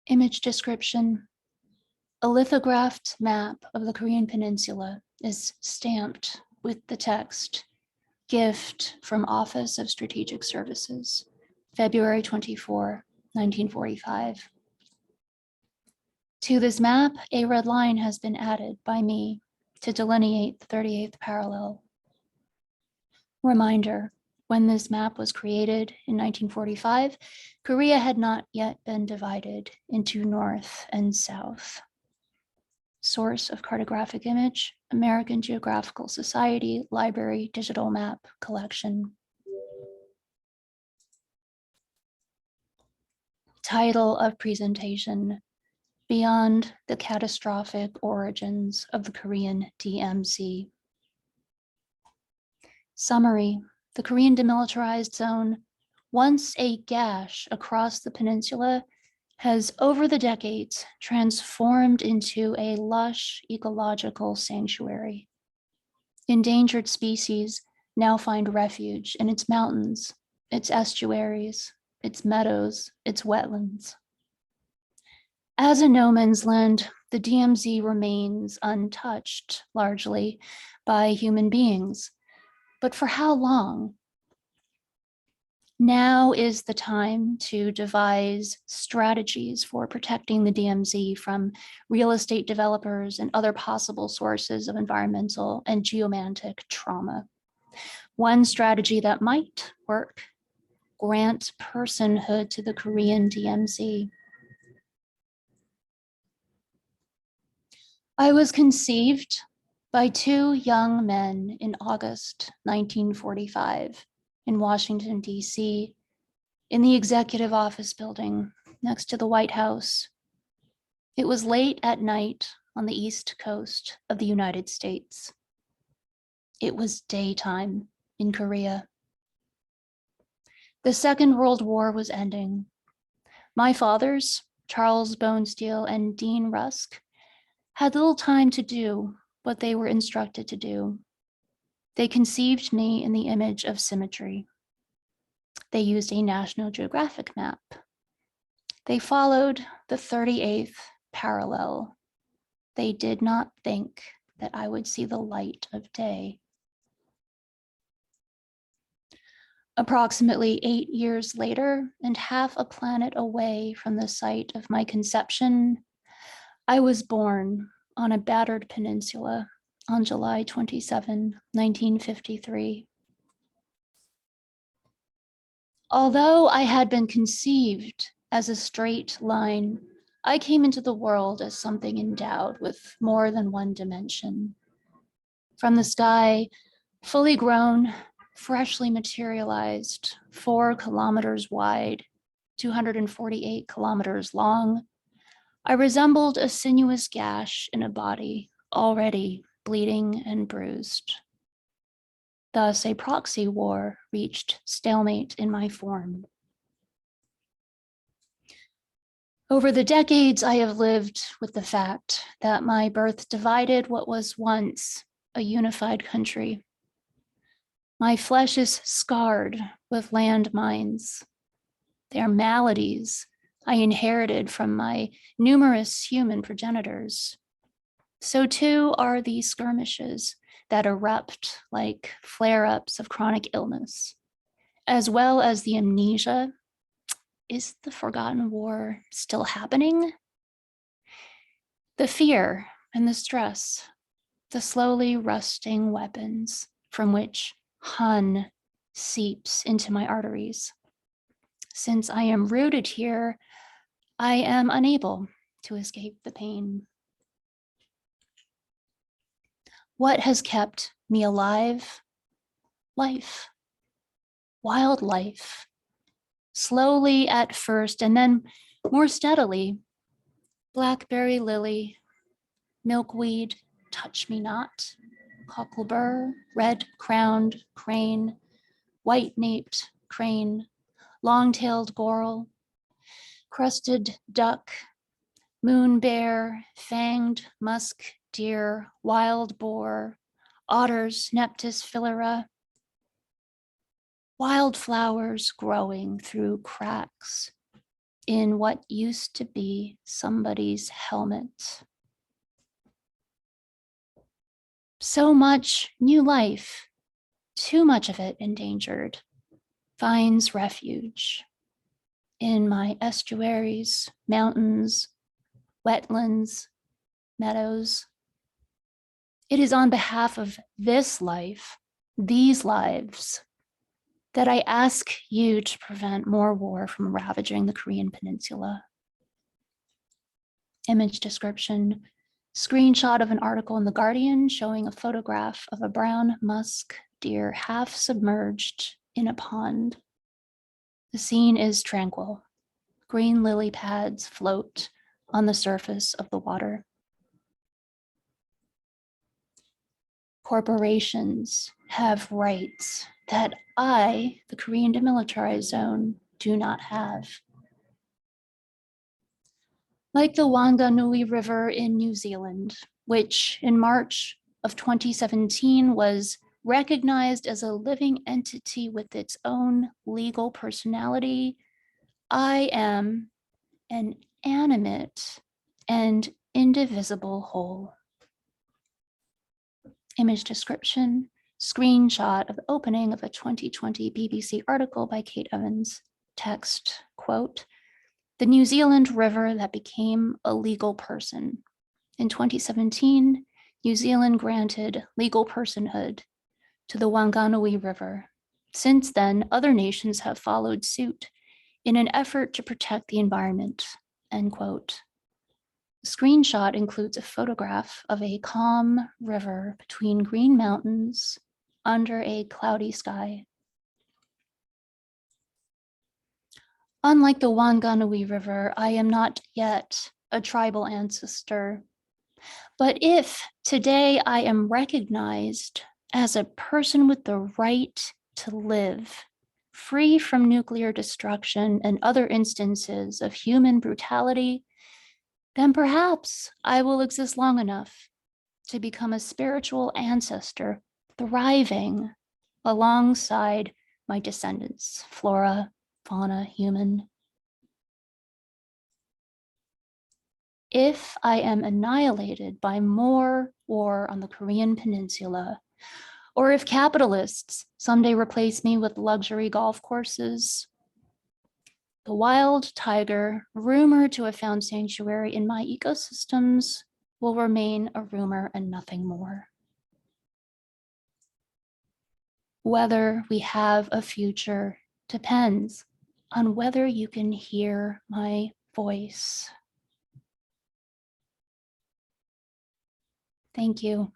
Image description. A lithographed map of the Korean peninsula is stamped with the text, "Gift from Office of Strategic Services, February 24, 1945. To this map, a red line has been added by me to delineate the 38th parallel. Reminder, when this map was created in 1945, Korea had not yet been divided into North and South. Source of cartographic image, American Geographical Society Library Digital Map Collection. Title of presentation, Beyond the Catastrophic Origins of the Korean DMZ. Summary, the Korean demilitarized zone, once a gash across the peninsula, has over the decades transformed into a lush ecological sanctuary. Endangered species now find refuge in its mountains, its estuaries, its meadows, its wetlands. As a no man's land, the DMZ remains untouched largely by human beings. But for how long? Now is the time to devise strategies for protecting the DMZ from real estate developers and other possible sources of environmental and geomantic trauma. One strategy that might work, grant personhood to the Korean DMZ. I was conceived by two young men in August 1945 in Washington, D.C., in the executive office building next to the White House. It was late at night on the East Coast of the United States. It was daytime in Korea. The Second World War was ending. My fathers, Charles Bonesteel and Dean Rusk, had little time to do what they were instructed to do. They conceived me in the image of symmetry. They used a National Geographic map. They followed the 38th parallel. They did not think that I would see the light of day. Approximately 8 years later, and half a planet away from the site of my conception, I was born on a battered peninsula on July 27, 1953. Although I had been conceived as a straight line, I came into the world as something endowed with more than one dimension. From the sky, fully grown, freshly materialized, 4 kilometers wide, 248 kilometers long, I resembled a sinuous gash in a body already bleeding and bruised. Thus, a proxy war reached stalemate in my form. Over the decades, I have lived with the fact that my birth divided what was once a unified country. My flesh is scarred with landmines. They are maladies I inherited from my numerous human progenitors. So too are these skirmishes that erupt like flare-ups of chronic illness, as well as the amnesia. Is the forgotten war still happening? The fear and the stress, the slowly rusting weapons from which Hun seeps into my arteries. Since I am rooted here, I am unable to escape the pain. What has kept me alive? Life, wildlife. Slowly at first, and then more steadily, blackberry lily, milkweed, touch me not, cocklebur, red-crowned crane, white-naped crane, long-tailed goral, crested duck, moon bear, fanged musk deer, wild boar, otters, Neptus filera, wildflowers growing through cracks, in what used to be somebody's helmet. So much new life, too much of it endangered, finds refuge in my estuaries, mountains, wetlands, meadows. It is on behalf of this life, these lives, that I ask you to prevent more war from ravaging the Korean peninsula. Image description, screenshot of an article in The Guardian showing a photograph of a brown musk deer half submerged in a pond. The scene is tranquil. Green lily pads float on the surface of the water. Corporations have rights that I, the Korean Demilitarized Zone, do not have. Like the Wanganui River in New Zealand, which in March of 2017 was recognized as a living entity with its own legal personality, I am an animate and indivisible whole. Image description, screenshot of the opening of a 2020 BBC article by Kate Evans. Text, quote, "The New Zealand river that became a legal person. In 2017, New Zealand granted legal personhood to the Wanganui River. Since then, other nations have followed suit in an effort to protect the environment," end quote. The screenshot includes a photograph of a calm river between green mountains under a cloudy sky. Unlike the Wanganui River, I am not yet a tribal ancestor. But if today I am recognized as a person with the right to live, free from nuclear destruction and other instances of human brutality, then perhaps I will exist long enough to become a spiritual ancestor thriving alongside my descendants, flora, fauna, human. If I am annihilated by more war on the Korean peninsula, or if capitalists someday replace me with luxury golf courses, the wild tiger rumored to have found sanctuary in my ecosystems will remain a rumor and nothing more. Whether we have a future depends on whether you can hear my voice. Thank you.